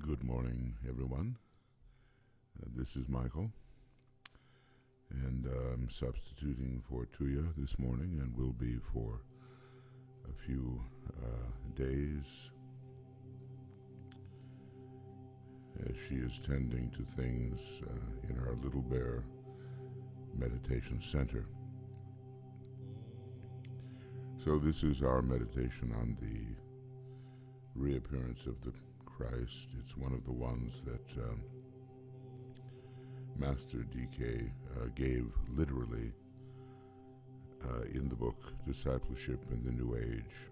Good morning, everyone. This is Michael, and I'm substituting for Tuya this morning and will be for a few days as she is tending to things in our Little Bear Meditation Center. So this is our meditation on the reappearance of the Christ. It's one of the ones that Master D.K. Gave literally in the book Discipleship in the New Age,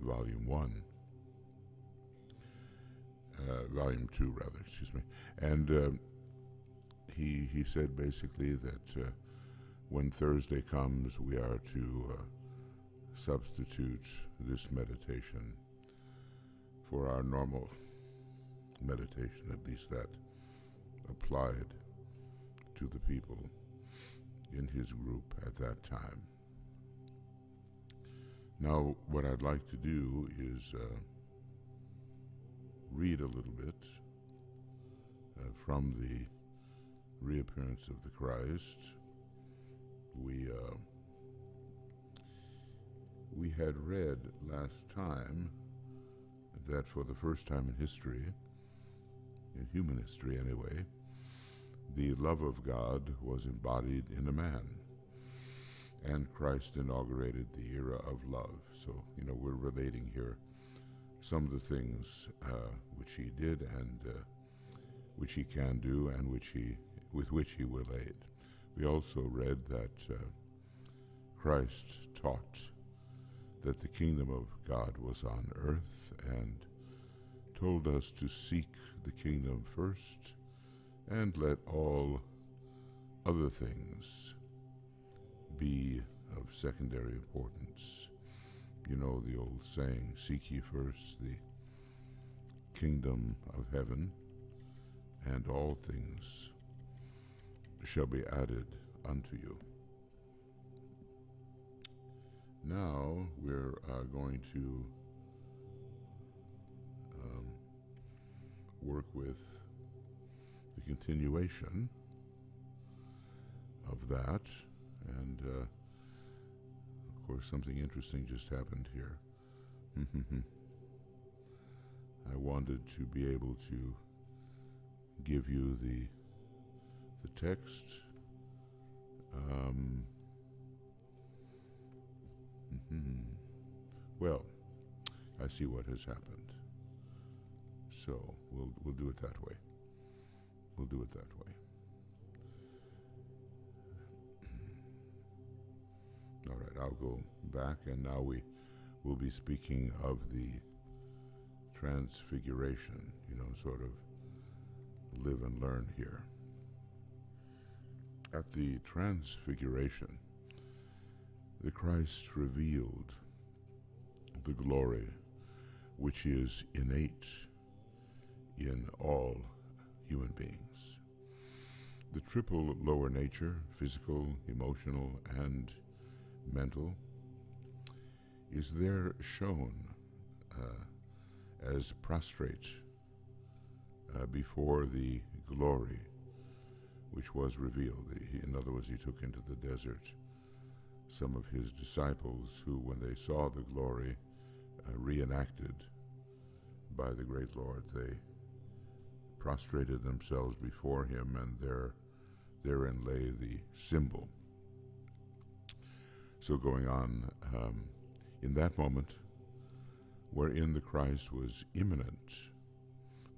Volume 1. Volume 2, rather, excuse me. And he said basically that when Thursday comes, we are to substitute this meditation for our normal meditation, at least that applied to the people in his group at that time. Now, what I'd like to do is read a little bit from the reappearance of the Christ. We had read last time that for the first time in history, in human history anyway, the love of God was embodied in a man, and Christ inaugurated the era of love. So, we're relating here some of the things which he did and which he can do and with which he will aid. We also read that Christ taught that the kingdom of God was on earth, and told us to seek the kingdom first and let all other things be of secondary importance. You know the old saying, seek ye first the kingdom of heaven, and all things shall be added unto you. Now we're going to work with the continuation of that, and of course something interesting just happened here. I wanted to be able to give you the text. Well, I see what has happened. So we'll do it that way. We'll do it that way. All right, I'll go back, and now we will be speaking of the transfiguration, sort of live and learn here. At the transfiguration, the Christ revealed the glory which is innate in all human beings. The triple lower nature, physical, emotional, and mental, is there shown as prostrate before the glory which was revealed. In other words, he took into the desert some of his disciples who, when they saw the glory reenacted by the great Lord, they prostrated themselves before him, and therein lay the symbol. So going on, in that moment, wherein the Christ was immanent,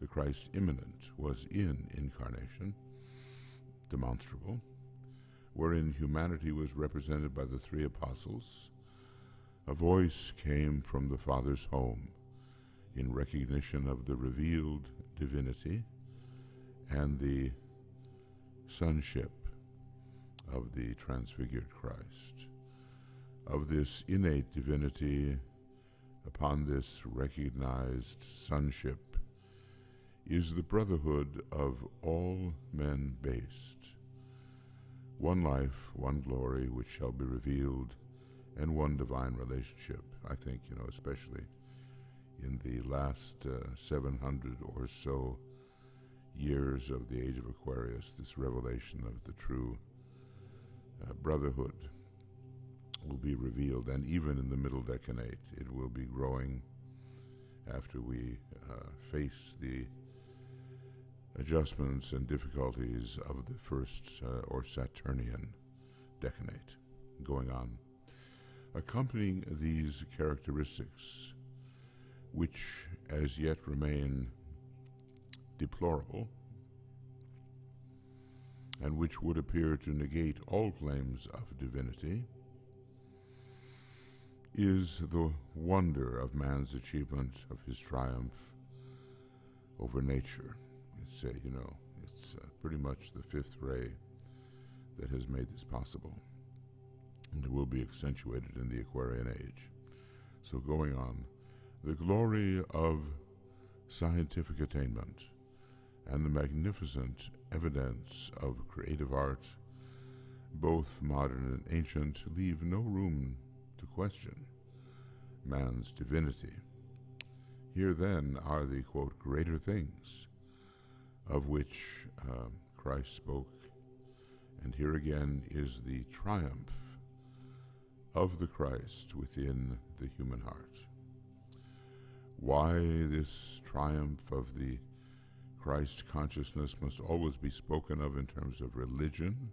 the Christ immanent was in incarnation, demonstrable, wherein humanity was represented by the three apostles, a voice came from the Father's home in recognition of the revealed divinity and the sonship of the transfigured Christ. Of this innate divinity, upon this recognized sonship, is the brotherhood of all men based. One life, one glory, which shall be revealed, and one divine relationship. I think, especially in the last 700 or so years of the age of Aquarius, this revelation of the true brotherhood will be revealed, and even in the middle decanate it will be growing after we face the adjustments and difficulties of the first or Saturnian decanate going on. Accompanying these characteristics, which as yet remain deplorable and which would appear to negate all claims of divinity, is the wonder of man's achievement of his triumph over nature. It's pretty much the fifth ray that has made this possible, and it will be accentuated in the Aquarian age. So going on, the glory of scientific attainment and the magnificent evidence of creative art, both modern and ancient, leave no room to question man's divinity. Here then are the, quote, greater things of which Christ spoke, and here again is the triumph of the Christ within the human heart. Why this triumph of the Christ consciousness must always be spoken of in terms of religion,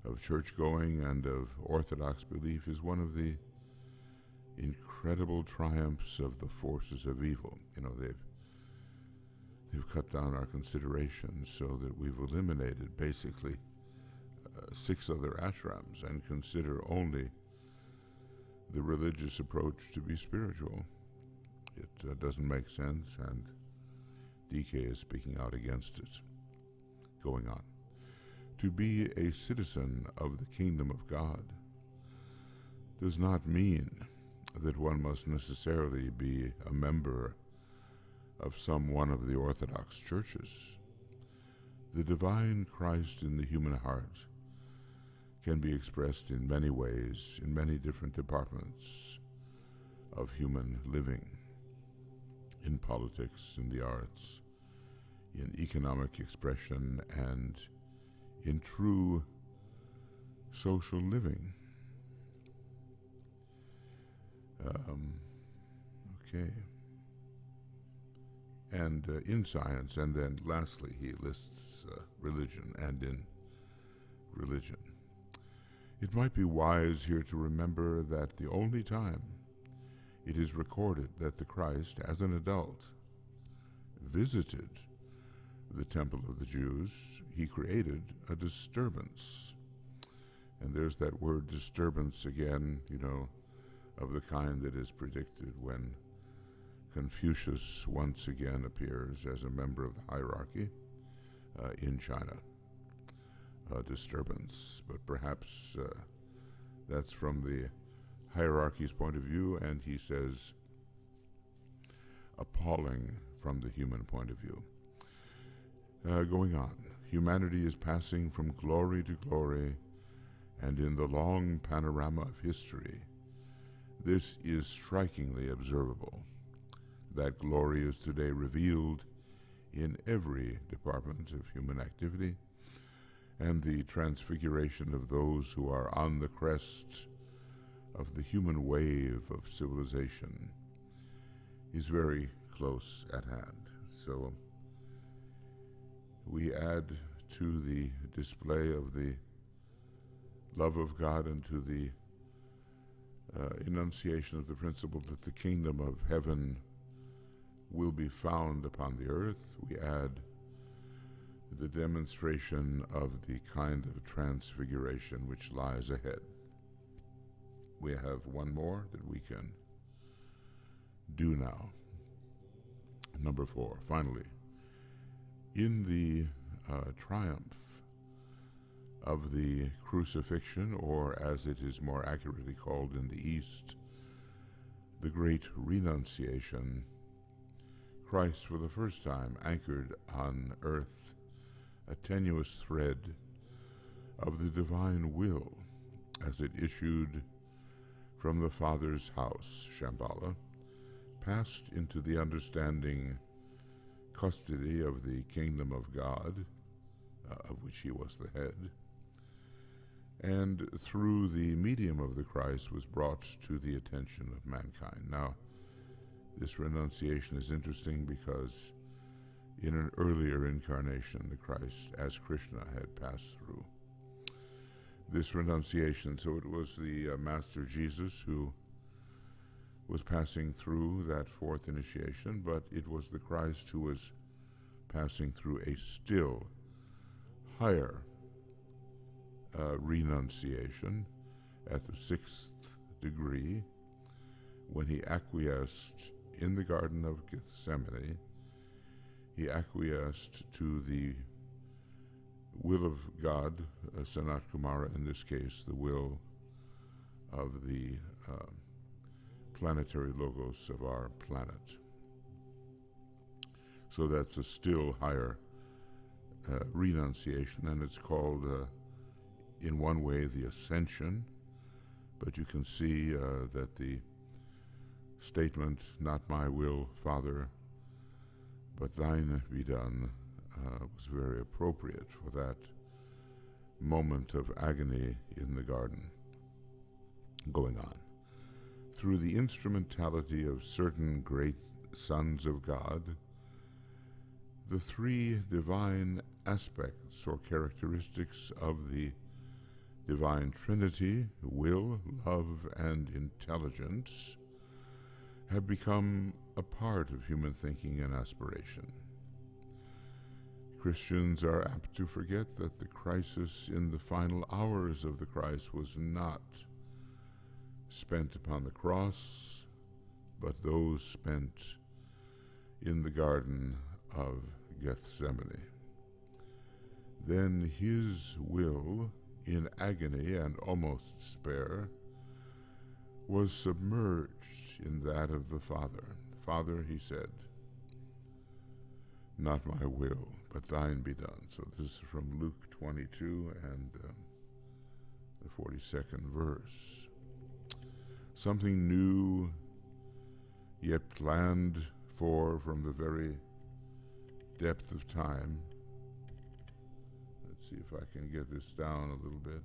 of church-going, and of orthodox belief is one of the incredible triumphs of the forces of evil. They've cut down our considerations so that we've eliminated basically 6 other ashrams and consider only the religious approach to be spiritual. It doesn't make sense, and DK is speaking out against it. Going on. To be a citizen of the kingdom of God does not mean that one must necessarily be a member of some one of the Orthodox churches. The divine Christ in the human heart can be expressed in many ways, in many different departments of human living, in politics, in the arts, in economic expression, and in true social living. Okay. And in science, and then lastly he lists religion, and in religion. It might be wise here to remember that the only time it is recorded that the Christ, as an adult, visited the temple of the Jews, he created a disturbance. And there's that word disturbance again, of the kind that is predicted when Confucius once again appears as a member of the hierarchy in China. Disturbance, but perhaps that's from the hierarchy's point of view, and he says appalling from the human point of view. Going on, humanity is passing from glory to glory, and in the long panorama of history, this is strikingly observable. That glory is today revealed in every department of human activity, and the transfiguration of those who are on the crest of the human wave of civilization is very close at hand. So we add to the display of the love of God and to the enunciation of the principle that the kingdom of heaven will be found upon the earth. We add the demonstration of the kind of transfiguration which lies ahead. We have one more that we can do now. Number 4, finally, in the triumph of the crucifixion, or as it is more accurately called in the East, the great renunciation, Christ for the first time anchored on earth a tenuous thread of the divine will as it issued from the Father's house, Shambhala, passed into the understanding custody of the kingdom of God, of which he was the head, and through the medium of the Christ was brought to the attention of mankind. Now, this renunciation is interesting because in an earlier incarnation, the Christ, as Krishna, had passed through this renunciation. So it was the Master Jesus who was passing through that fourth initiation, but it was the Christ who was passing through a still higher renunciation at the sixth degree, when he acquiesced in the Garden of Gethsemane. He acquiesced to the will of God, Sanat Kumara in this case, the will of the planetary logos of our planet. So that's a still higher renunciation, and it's called, in one way, the ascension. But you can see that the statement, "Not my will, Father, but thine be done," was very appropriate for that moment of agony in the garden going on. Through the instrumentality of certain great sons of God, the three divine aspects or characteristics of the divine Trinity, will, love, and intelligence, have become a part of human thinking and aspiration. Christians are apt to forget that the crisis in the final hours of the Christ was not spent upon the cross, but those spent in the Garden of Gethsemane. Then his will, in agony and almost despair, was submerged in that of the Father. "Father," he said, "not my will, but thine be done." So this is from Luke 22 and the 42nd verse. Something new, yet planned for from the very depth of time. Let's see if I can get this down a little bit.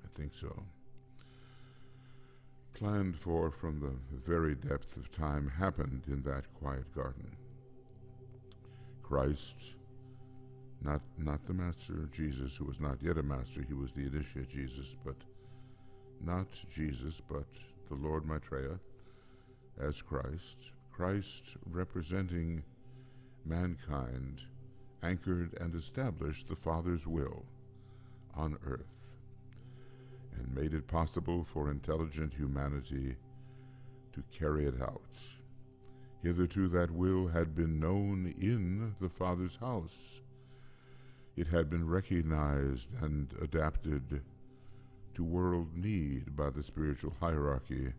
I think so. Planned for from the very depth of time happened in that quiet garden. Christ, not the Master Jesus, who was not yet a master, he was the initiate Jesus, but not Jesus, but the Lord Maitreya as Christ. Christ representing mankind, anchored and established the Father's will on earth, and made it possible for intelligent humanity to carry it out. Hitherto that will had been known in the Father's house. It had been recognized and adapted to world need by the spiritual hierarchy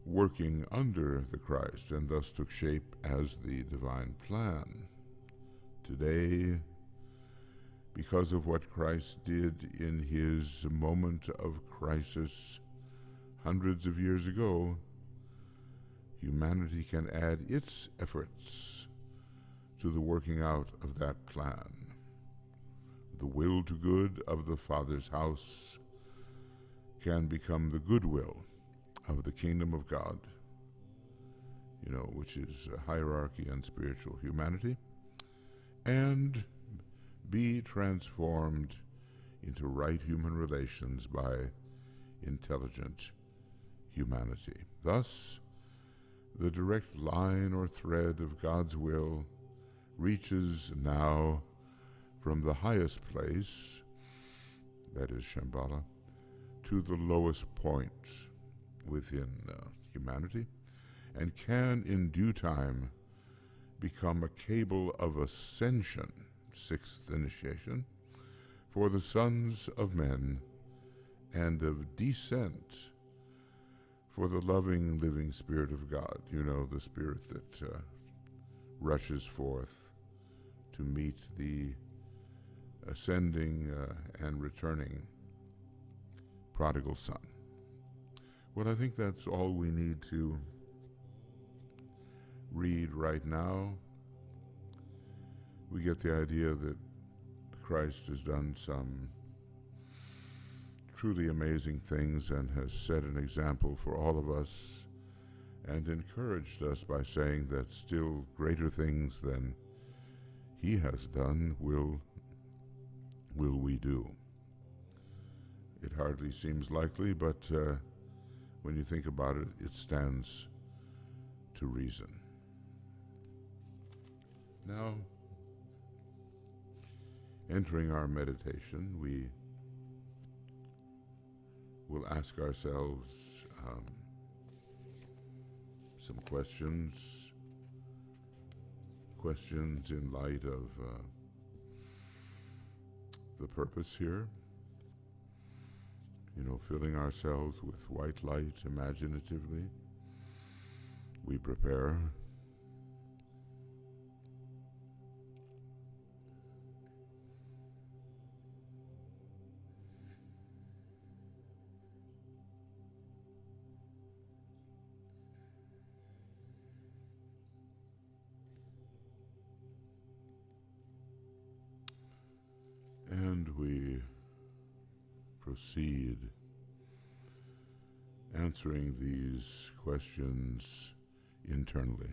working under the Christ, and thus took shape as the divine plan. Today, because of what Christ did in his moment of crisis hundreds of years ago, humanity can add its efforts to the working out of that plan. The will to good of the Father's house can become the goodwill of the kingdom of God, which is hierarchy and spiritual humanity, and be transformed into right human relations by intelligent humanity. Thus, the direct line or thread of God's will reaches now from the highest place, that is Shambhala, to the lowest point within humanity, and can in due time become a cable of ascension, sixth initiation, for the sons of men, and of descent for the loving, living Spirit of God, the Spirit that rushes forth to meet the ascending and returning prodigal son. Well, I think that's all we need to read right now. We get the idea that Christ has done some truly amazing things and has set an example for all of us and encouraged us by saying that still greater things than he has done will we do. It hardly seems likely, but when you think about it, it stands to reason. Now, entering our meditation, we will ask ourselves some questions in light of the purpose here. Filling ourselves with white light imaginatively, we prepare. And we proceed answering these questions internally.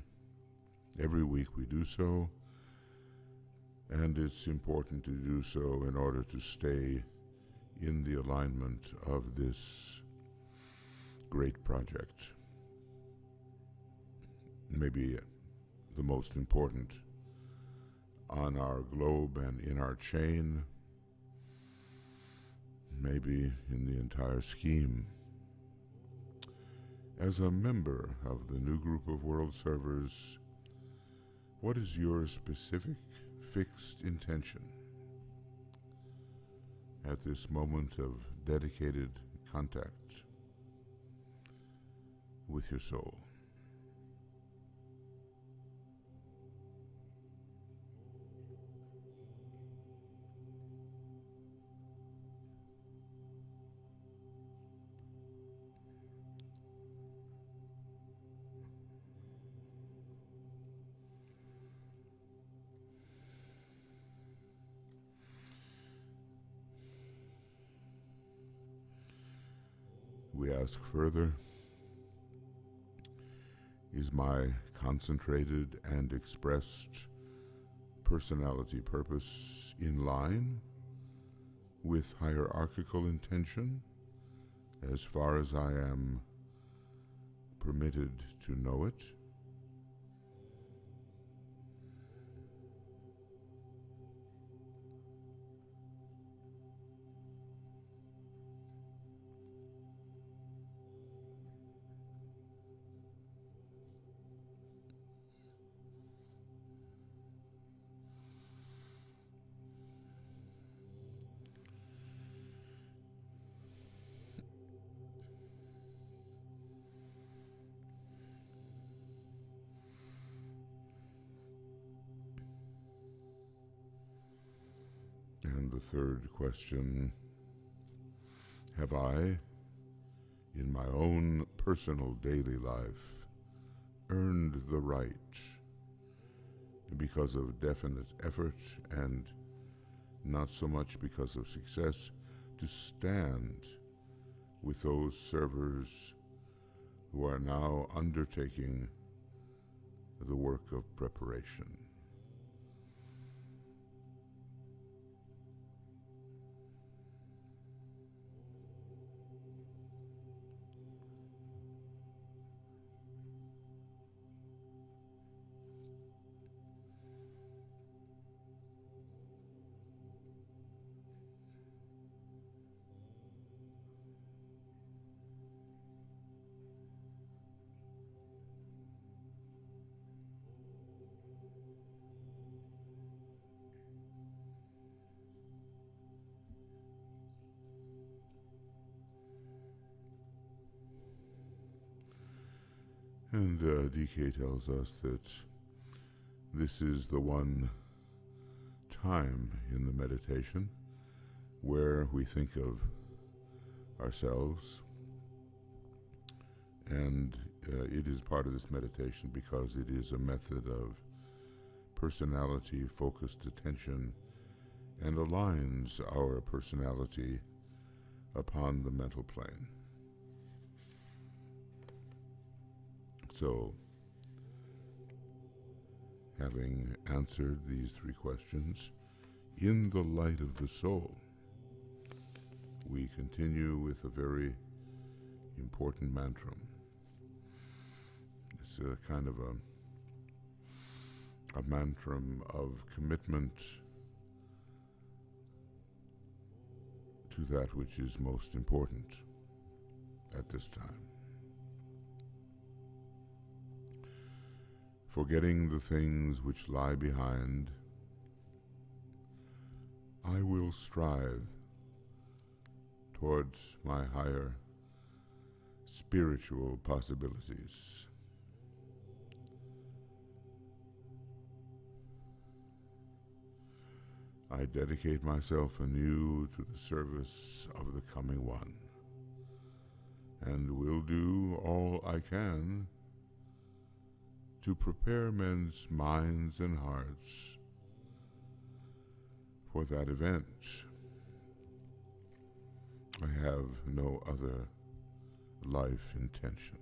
Every week we do so, and it's important to do so in order to stay in the alignment of this great project. Maybe the most important on our globe and in our chain, maybe in the entire scheme. As a member of the new group of world servers, what is your specific fixed intention at this moment of dedicated contact with your soul? We ask further, is my concentrated and expressed personality purpose in line with hierarchical intention as far as I am permitted to know it? And the third question, have I, in my own personal daily life, earned the right, because of definite effort and not so much because of success, to stand with those servers who are now undertaking the work of preparation? And DK tells us that this is the one time in the meditation where we think of ourselves And it is part of this meditation because it is a method of personality-focused attention and aligns our personality upon the mental plane. So, having answered these three questions, in the light of the soul, we continue with a very important mantra. It's a kind of a mantra of commitment to that which is most important at this time. Forgetting the things which lie behind, I will strive towards my higher spiritual possibilities. I dedicate myself anew to the service of the coming one, and will do all I can to prepare men's minds and hearts for that event. I have no other life intention.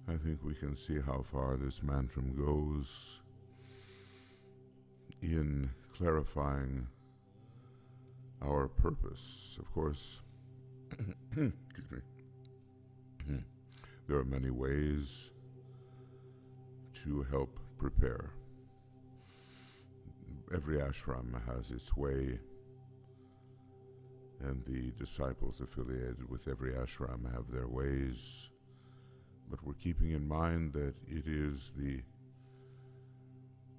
I think we can see how far this mantra goes in clarifying our purpose. Of course, excuse me, there are many ways to help prepare. Every ashram has its way, and the disciples affiliated with every ashram have their ways. But we're keeping in mind that it is the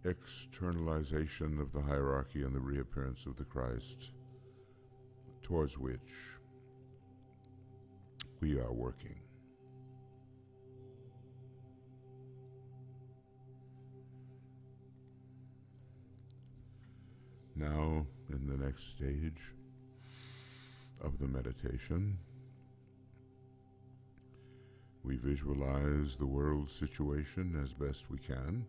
externalization of the hierarchy and the reappearance of the Christ towards which we are working. Now, in the next stage of the meditation, we visualize the world situation as best we can,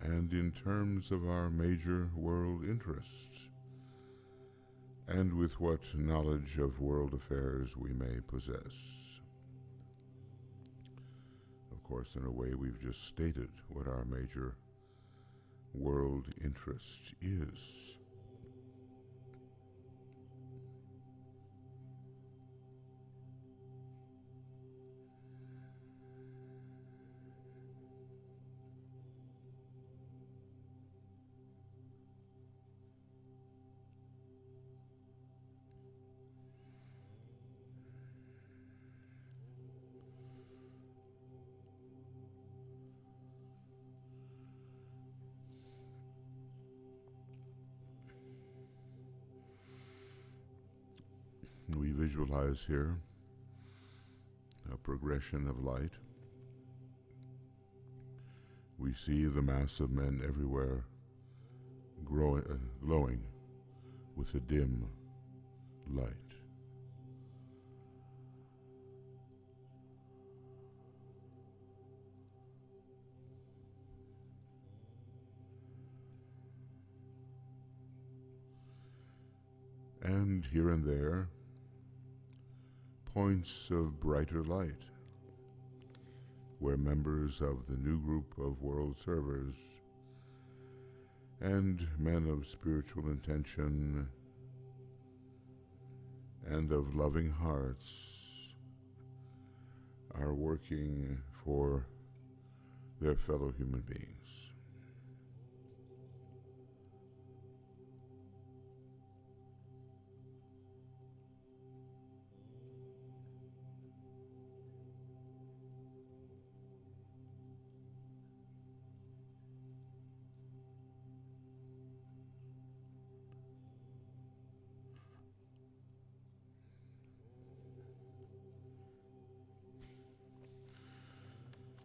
and in terms of our major world interests, and with what knowledge of world affairs we may possess. Of course, in a way, we've just stated what our major world interest is. We visualize here a progression of light. We see the mass of men everywhere glowing with a dim light. And here and there, points of brighter light, where members of the new group of world servers and men of spiritual intention and of loving hearts are working for their fellow human beings.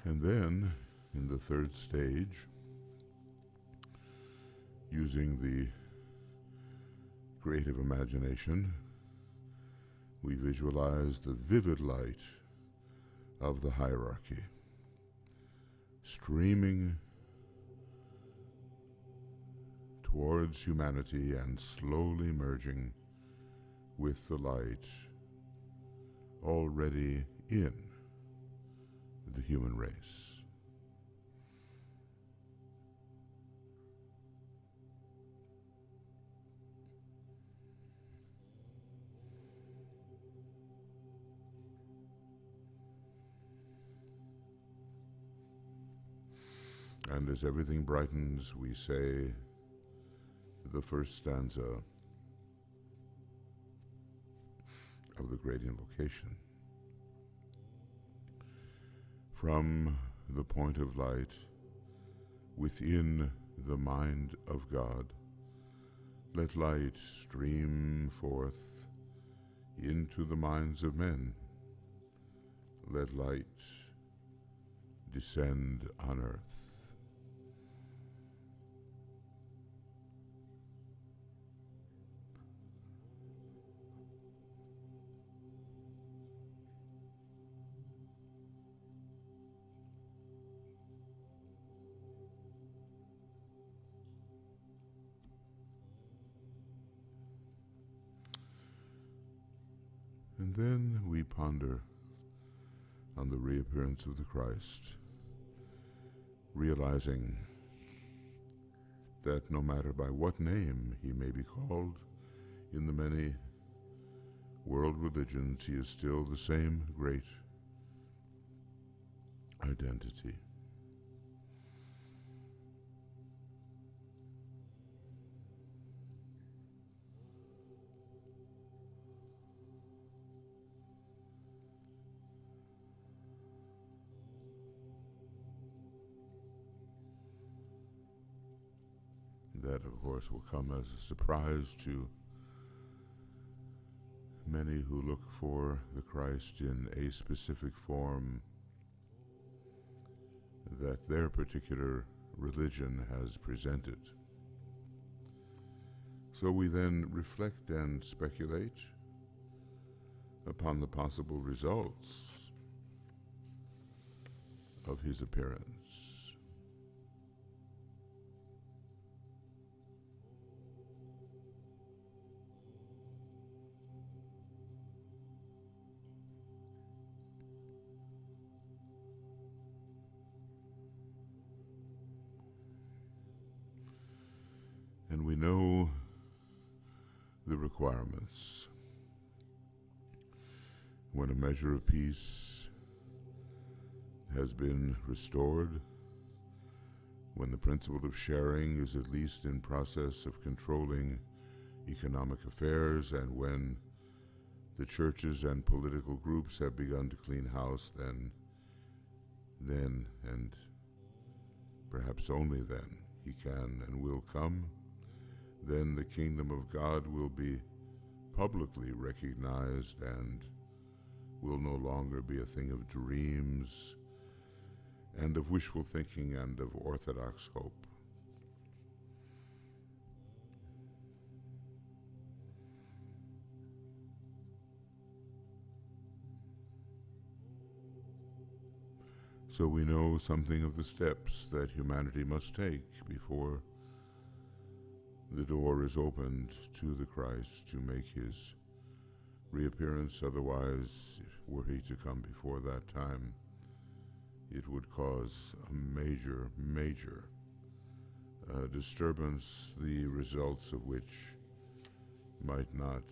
And then, in the third stage, using the creative imagination, we visualize the vivid light of the hierarchy streaming towards humanity and slowly merging with the light already in the human race. And as everything brightens, we say the first stanza of the great invocation. From the point of light within the mind of God, let light stream forth into the minds of men. Let light descend on earth. And then we ponder on the reappearance of the Christ, realizing that no matter by what name he may be called in the many world religions, he is still the same great identity. That, of course, will come as a surprise to many who look for the Christ in a specific form that their particular religion has presented. So we then reflect and speculate upon the possible results of his appearance. And we know the requirements. When a measure of peace has been restored, when the principle of sharing is at least in process of controlling economic affairs, and when the churches and political groups have begun to clean house, then and perhaps only then he can and will come. Then the kingdom of God will be publicly recognized and will no longer be a thing of dreams and of wishful thinking and of orthodox hope. So we know something of the steps that humanity must take before the door is opened to the Christ to make his reappearance. Otherwise, were he to come before that time, it would cause a major disturbance, the results of which might not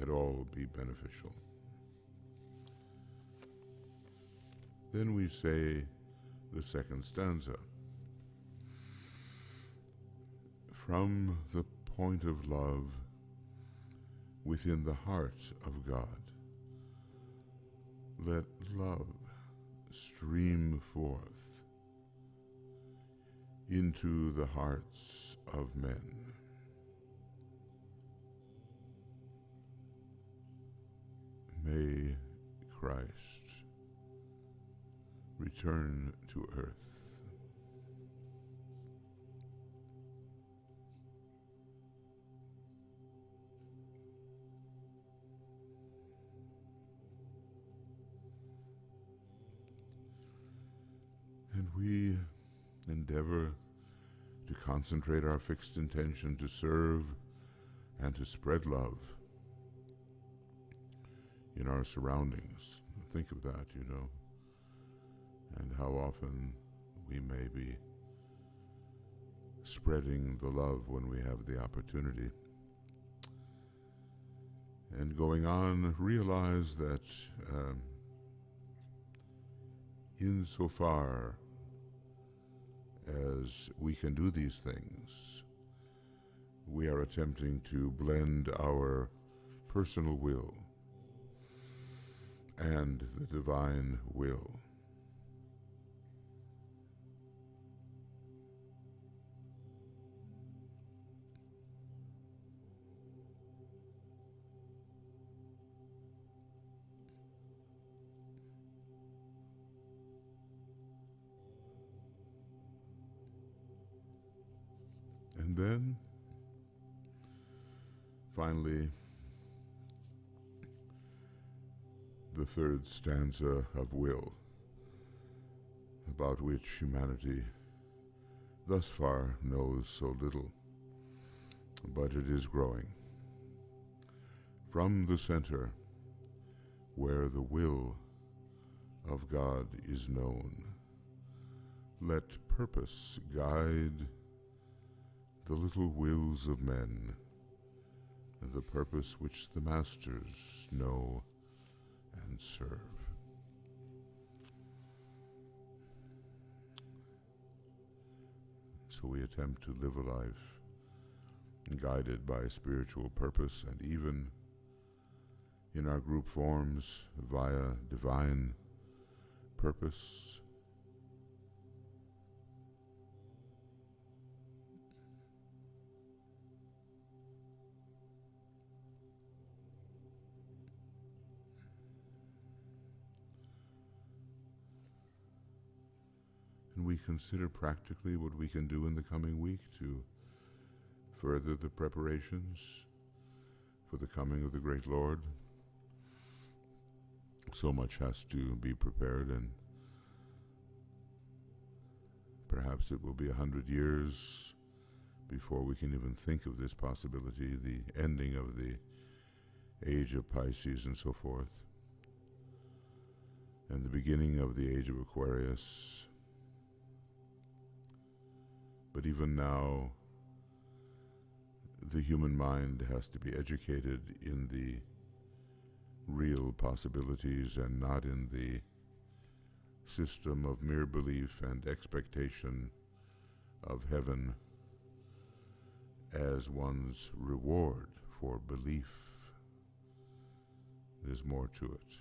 at all be beneficial. Then we say the second stanza. From the point of love within the heart of God, let love stream forth into the hearts of men. May Christ return to earth. And we endeavor to concentrate our fixed intention to serve and to spread love in our surroundings. Think of that, and how often we may be spreading the love when we have the opportunity. And going on, realize that insofar as we can do these things, we are attempting to blend our personal will and the divine will. And then, finally, the third stanza of will, about which humanity thus far knows so little, but it is growing. From the center, where the will of God is known, let purpose guide the little wills of men, the purpose which the masters know and serve. So we attempt to live a life guided by spiritual purpose, and even in our group forms via divine purpose. And we consider practically what we can do in the coming week to further the preparations for the coming of the great Lord. So much has to be prepared, and perhaps it will be 100 years before we can even think of this possibility, the ending of the age of Pisces and so forth, and the beginning of the age of Aquarius. But even now, the human mind has to be educated in the real possibilities and not in the system of mere belief and expectation of heaven as one's reward for belief. There's more to it.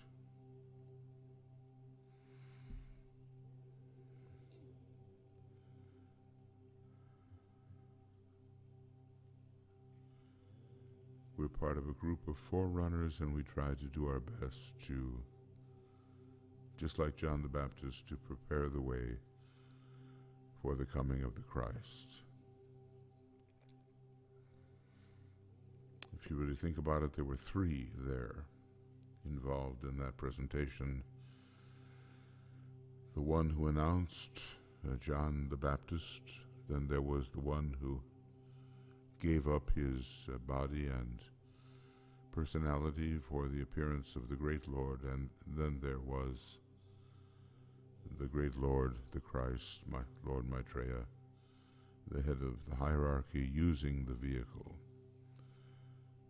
We're part of a group of forerunners, and we try to do our best to, just like John the Baptist, to prepare the way for the coming of the Christ. If you really think about it, there were three there involved in that presentation. The one who announced John the Baptist, then there was the one who gave up his body and personality for the appearance of the great Lord, and then there was the great Lord, the Christ, my Lord Maitreya, the head of the hierarchy, using the vehicle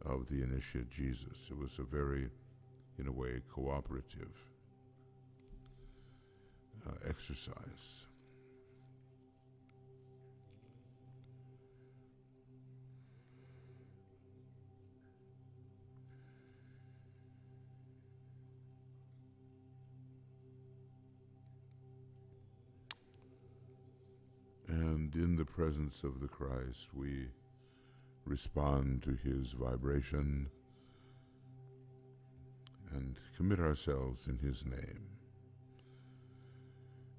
of the initiate Jesus. It was a very, in a way, cooperative exercise. And in the presence of the Christ, we respond to his vibration and commit ourselves in his name.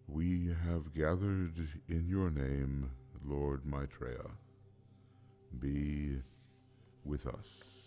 We have gathered in your name, Lord Maitreya. Be with us.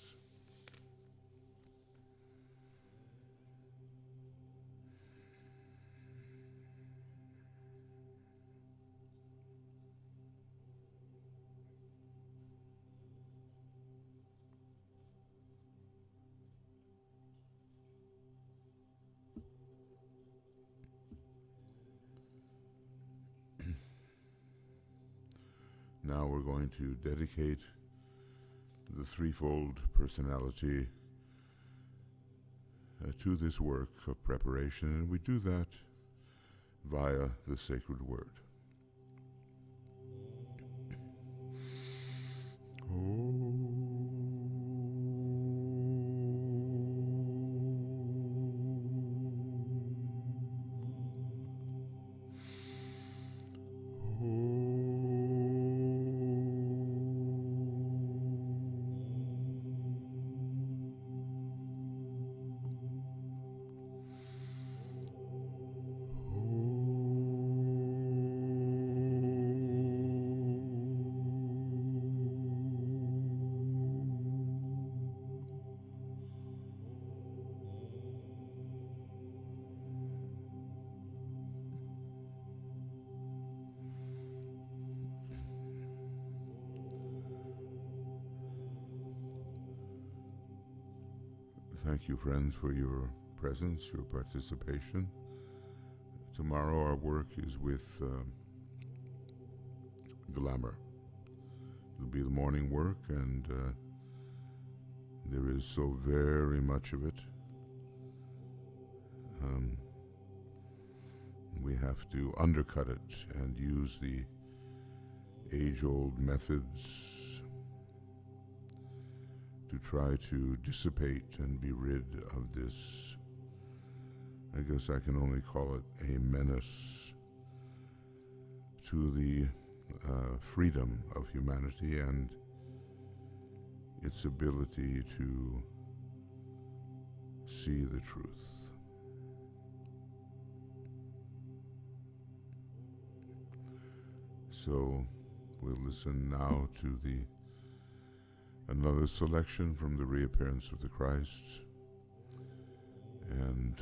Now we're going to dedicate the threefold personality to this work of preparation, and we do that via the sacred word. Thank you, friends, for your presence, your participation. Tomorrow our work is with glamour. It'll be the morning work, and there is so very much of it. We have to undercut it and use the age-old methods to try to dissipate and be rid of this, I guess I can only call it a menace to the freedom of humanity and its ability to see the truth. So we'll listen now to another selection from the reappearance of the Christ, and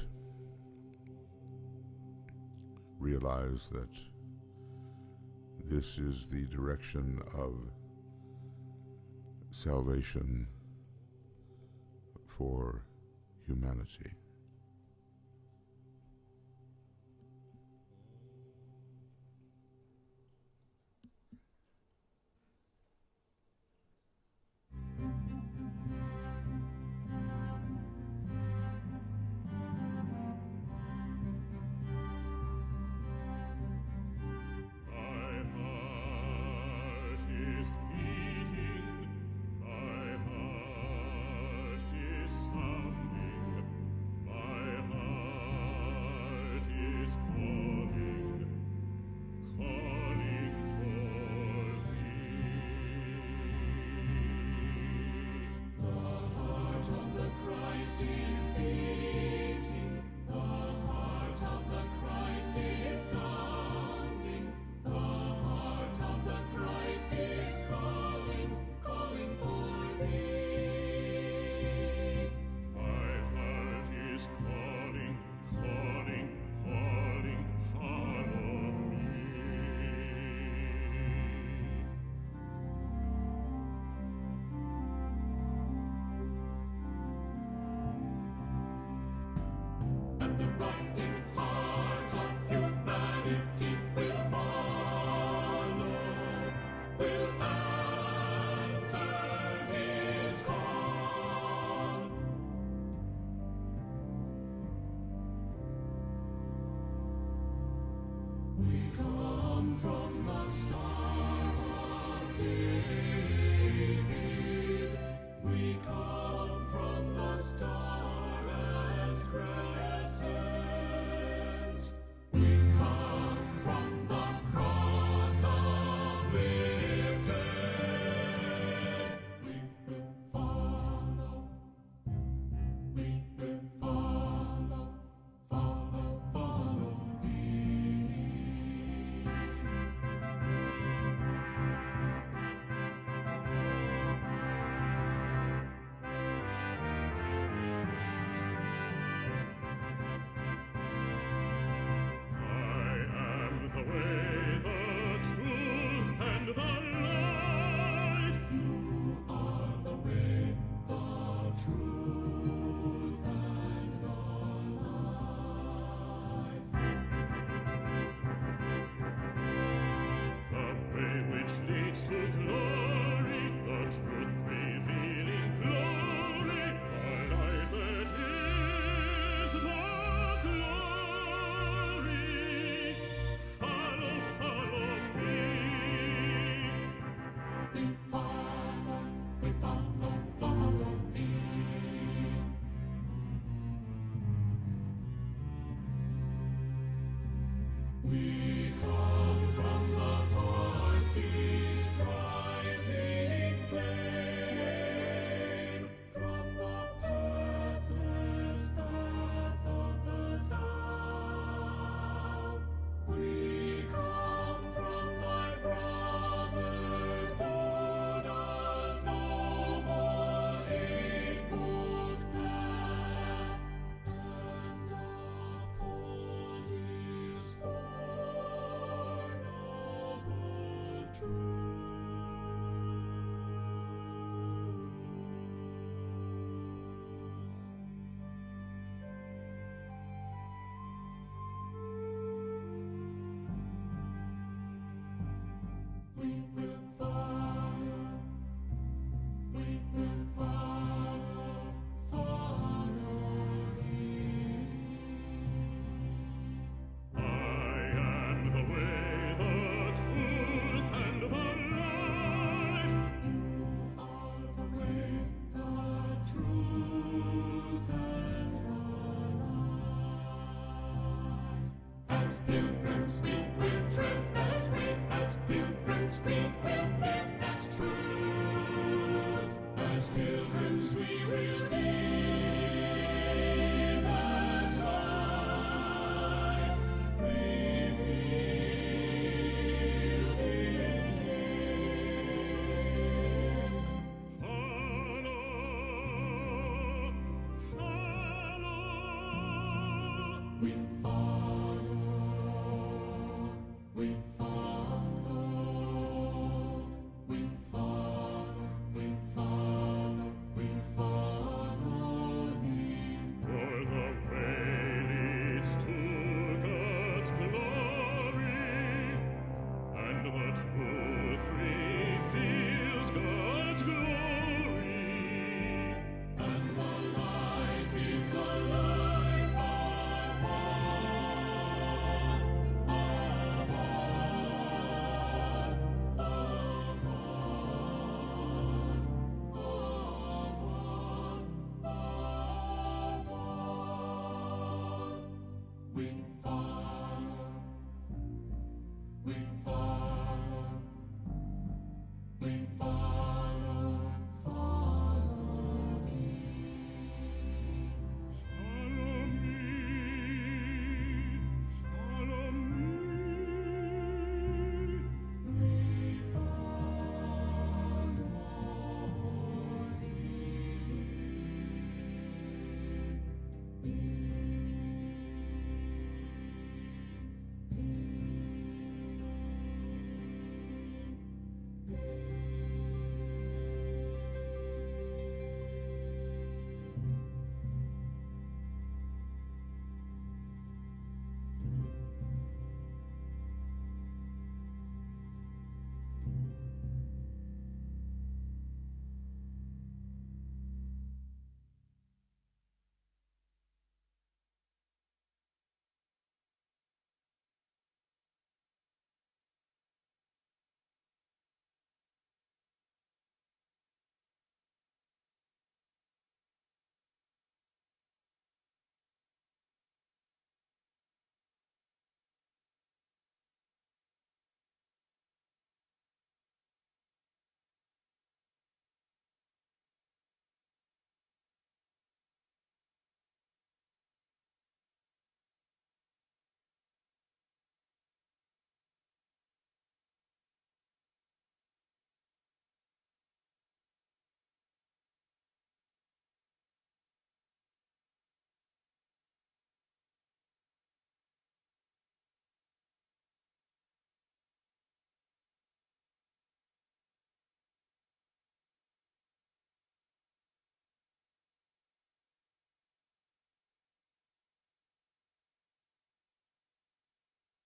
realize that this is the direction of salvation for humanity. Star and Crescent. as pilgrims we will be. That life revealed in Him. Follow, we'll follow.